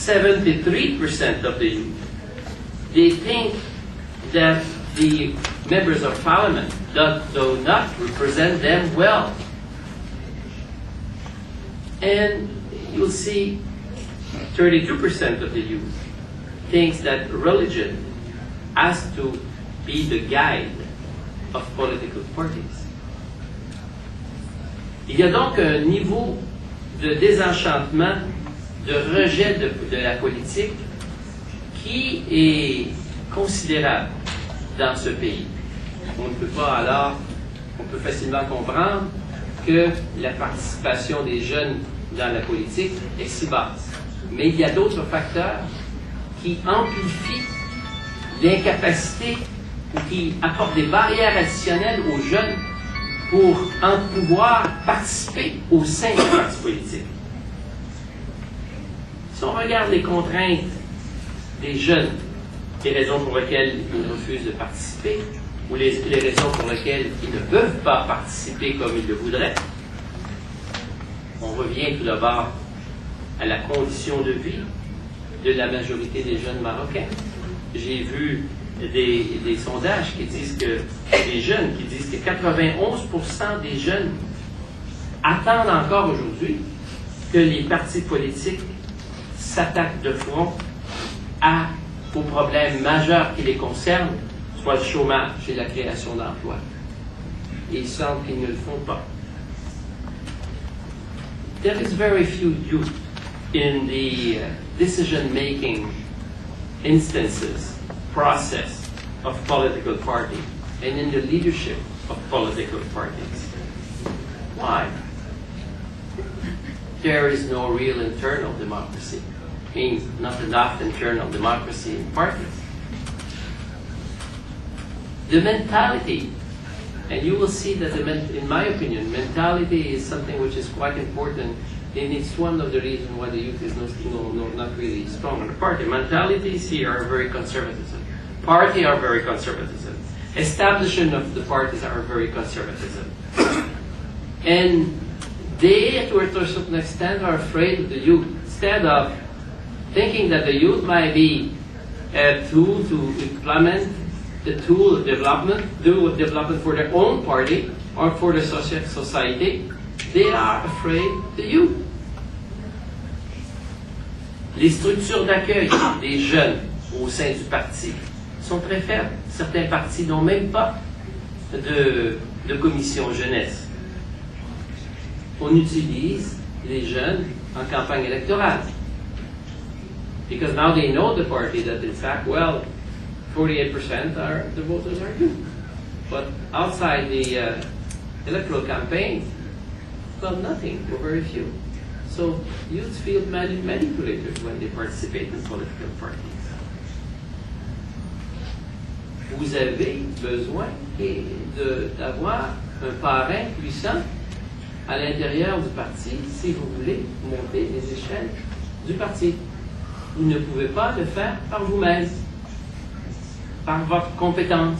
73% of the youth, they think that the members of parliament do not represent them well. And you'll see 32% of the youth thinks that religion has to be the guide of political parties. Il y a donc un niveau de désenchantement, de rejet de la politique qui est considérable dans ce pays. On ne peut pas alors, on peut facilement comprendre que la participation des jeunes dans la politique est si basse. Mais il y a d'autres facteurs qui amplifient l'incapacité ou qui apportent des barrières additionnelles aux jeunes pour pouvoir participer au sein du parti politique. Si on regarde les contraintes des jeunes, les raisons pour lesquelles ils refusent de participer, ou les raisons pour lesquelles ils ne peuvent pas participer comme ils le voudraient, on revient tout d'abord à la condition de vie de la majorité des jeunes Marocains. J'ai vu des sondages qui disent que des jeunes qui disent que 91% des jeunes attendent encore aujourd'hui que les partis politiques s'attaquent de front aux problèmes majeurs qui les concernent, soit le chômage et la création d'emplois. Et il semble qu'ils ne le font pas. There is very few youth in the decision-making instances, process of political party, and in the leadership of political parties. Why? There is no real internal democracy. Means not enough internal democracy in parties. The mentality, and you will see that, in my opinion, mentality is something which is quite important, and it's one of the reasons why the youth is not really strong in the party. Mentalities here are very conservative. Party are very conservative. Establishment of the parties are very conservative. And they, to a certain extent, are afraid of the youth. Instead of thinking that the youth might be a tool to implement the tool of development, for their own party or for the society, they are afraid of the youth. Les structures d'accueil des jeunes au sein du parti sont très faibles. Certains partis n'ont même pas de commission jeunesse. On utilise les jeunes en campagne électorale. Because now they know the party that in fact, well, 48% are the voters are youth. But outside the electoral campaign, well, nothing, or very few. So youths feel manipulated when they participate in political parties. Vous avez besoin d'avoir un parrain puissant à l'intérieur du parti si vous voulez monter les échelles du parti. Vous ne pouvez pas le faire par vous-même, par votre compétence,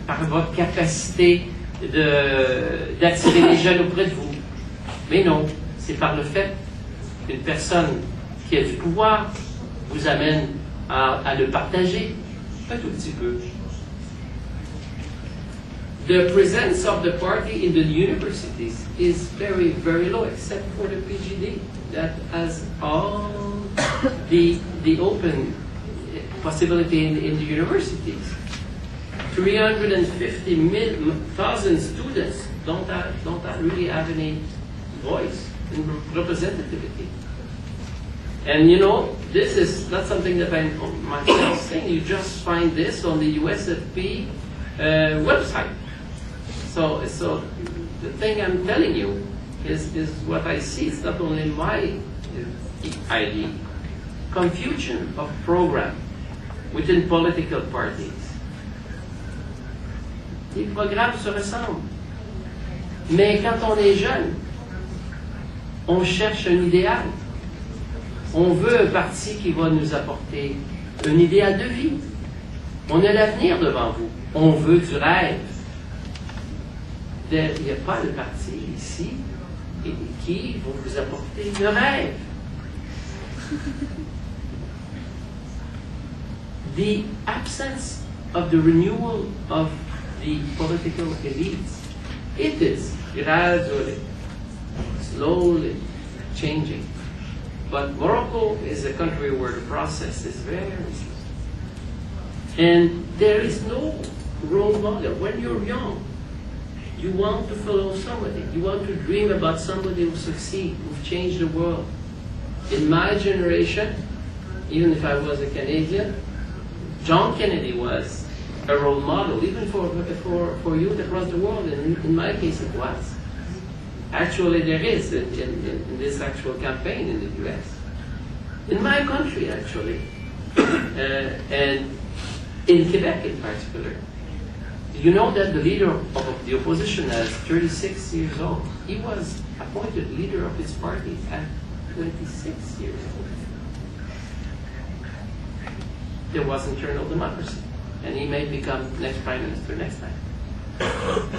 par votre capacité d'attirer les jeunes auprès de vous. Mais non, c'est par le fait qu'une personne qui a du pouvoir vous amène à le partager un tout petit peu. The presence of the party in the universities is very, very low, except for the PGD, that has all the open possibility in the universities. 350,000 students don't really have any voice in representativity. And you know, this is not something that I'm myself saying. You just find this on the USFP website. So the thing I'm telling you is what I see. It's not only my idea. Confusion of program within political parties. Les programmes se ressemblent. Mais quand on est jeune, on cherche un idéal. On veut un parti qui va nous apporter un idéal de vie. On a l'avenir devant vous. On veut du rêve. Il n'y a pas de parti ici qui va vous apporter le rêve. the absence of the renewal of the political elites. It is gradually, slowly changing. But Morocco is a country where the process is very slow. And there is no role model. When you're young, you want to follow somebody. You want to dream about somebody who succeeds, who changed the world. In my generation, even if I was a Canadian, John Kennedy was a role model, even for youth across the world. And in my case, it was. Actually, there is in this actual campaign in the U.S. In my country, actually, and in Quebec in particular, you know that the leader of the opposition is 36 years old. He was appointed leader of his party at 26 years old. There was internal democracy, and he may become next prime minister next time.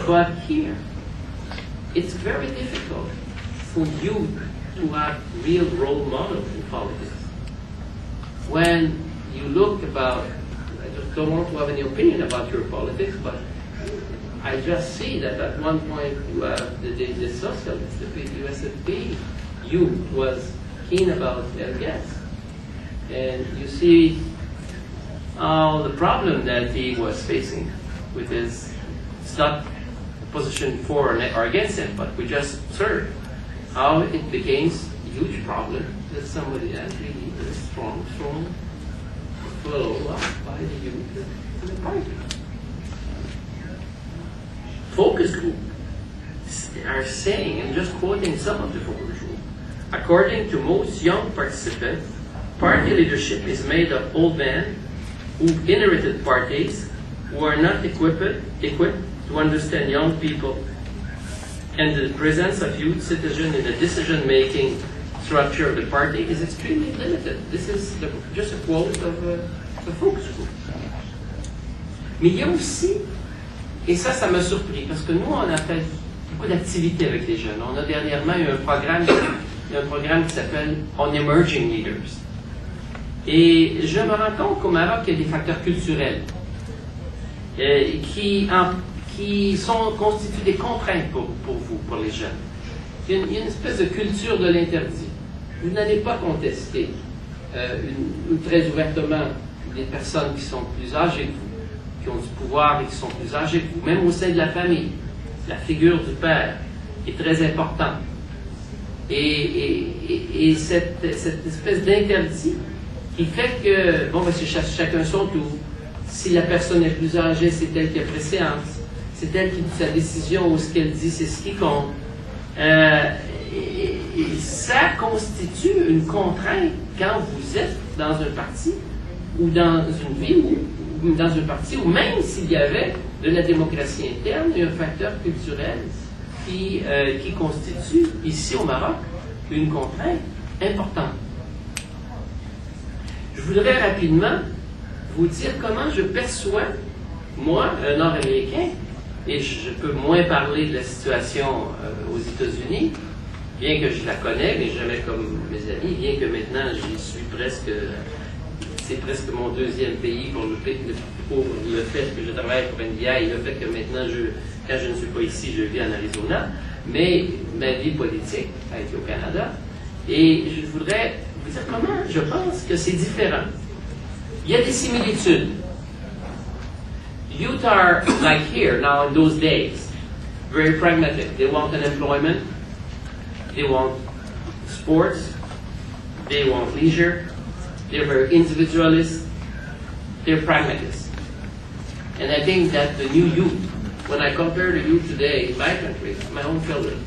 But here, it's very difficult for you to have real role models in politics. When you look about, I just don't want to have any opinion about your politics, but I just see that at one point you have the socialists, the USFP youth was keen about gas. And you see the problem that he was facing with his, it's not position for or against him, but we just observed how it became a huge problem that somebody has really a strong flow by the youth to the party. Focus groups are saying, I'm just quoting some of the focus groups, according to most young participants, party leadership is made of old men who've inherited parties, who are not equipped to understand young people, and the presence of youth citizens in the decision-making structure of the party is extremely limited. This is just a quote of a focus group. Mais il y a aussi, et ça m'a surpris, parce que nous, on a fait beaucoup d'activités avec les jeunes. On a dernièrement eu un programme qui s'appelle On Emerging Leaders. Et je me rends compte qu'au Maroc, il y a des facteurs culturels qui constituent des contraintes pour vous, pour les jeunes. Il y a une espèce de culture de l'interdit. Vous n'allez pas contester très ouvertement des personnes qui sont plus âgées que vous, qui ont du pouvoir et qui sont plus âgées que vous, même au sein de la famille. La figure du père est très importante. Et cette espèce d'interdit qui fait que, bon, c'est chacun son tour. Si la personne est plus âgée, c'est elle qui a préséance. C'est elle qui dit sa décision ou ce qu'elle dit, c'est ce qui compte. Et ça constitue une contrainte quand vous êtes dans un parti ou dans une ville ou dans un parti, ou même s'il y avait de la démocratie interne, il y a un facteur culturel qui constitue, ici au Maroc, une contrainte importante. Je voudrais rapidement vous dire comment je perçois, moi, un Nord-Américain, et je peux moins parler de la situation aux États-Unis, bien que je la connais, mais jamais comme mes amis, bien que maintenant j'y suis presque, c'est presque mon deuxième pays pour le fait que je travaille pour NDI et le fait que maintenant, quand je ne suis pas ici, je vis en Arizona, mais ma vie politique a été au Canada, et je voudrais vous dire comment je pense que c'est différent. Il y a des similitudes. Youth are like here now in those days, very pragmatic. They want unemployment, they want sports, they want leisure, they're very individualist, they're pragmatists. And I think that the new youth, when I compare the youth today in my country, my own children,